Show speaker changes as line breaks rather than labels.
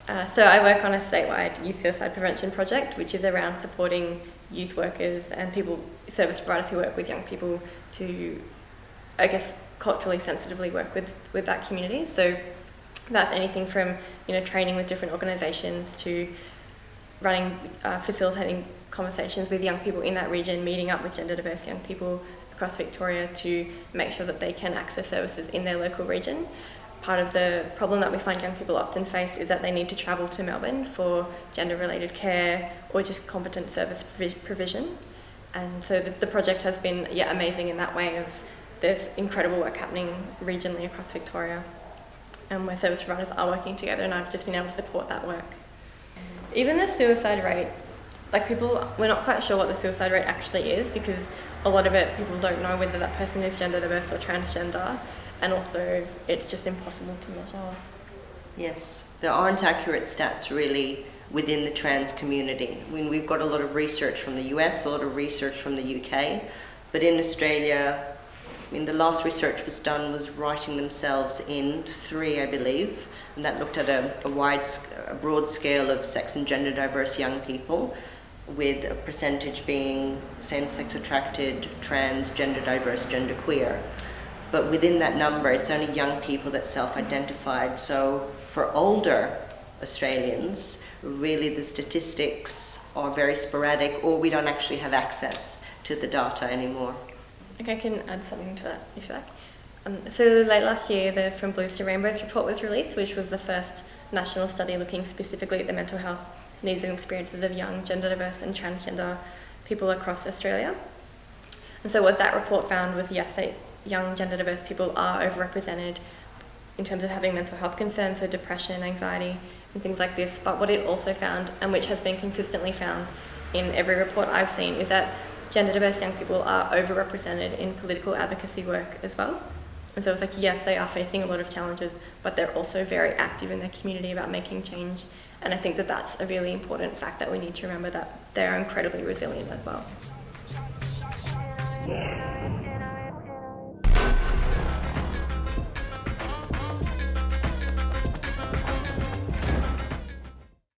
So I work on a statewide youth suicide prevention project, which is around supporting youth workers and service providers who work with young people to, I guess, culturally sensitively work with that community. So that's anything from, training with different organisations to running, facilitating conversations with young people in that region, meeting up with gender diverse young people across Victoria to make sure that they can access services in their local region. Part of the problem that we find young people often face is that they need to travel to Melbourne for gender-related care or just competent service provision. And so the project has been amazing in that way of there's incredible work happening regionally across Victoria, and where service providers are working together, and I've just been able to support that work. Even the suicide rate, we're not quite sure what the suicide rate actually is, because a lot of it, people don't know whether that person is gender diverse or transgender, and also it's just impossible to measure.
Yes, there aren't accurate stats really within the trans community. I mean, we've got a lot of research from the US, a lot of research from the UK, but in Australia, the last research was writing themselves in 3, I believe, and that looked at a broad scale of sex and gender diverse young people, with a percentage being same-sex attracted, trans, gender diverse, genderqueer. But within that number, it's only young people that self-identified. So for older Australians, really the statistics are very sporadic, or we don't actually have access to the data anymore.
Okay, I can add something to that if you like. So late last year, the From Blues to Rainbows report was released, which was the first national study looking specifically at the mental health needs and experiences of young gender diverse and transgender people across Australia. And so what that report found was, yes, that young gender diverse people are overrepresented in terms of having mental health concerns, so depression, anxiety, and things like this. But what it also found, and which has been consistently found in every report I've seen, is that gender diverse young people are overrepresented in political advocacy work as well. And so it's yes, they are facing a lot of challenges, but they're also very active in their community about making change. And I think that that's a really important fact that we need to remember, that they are incredibly resilient as well.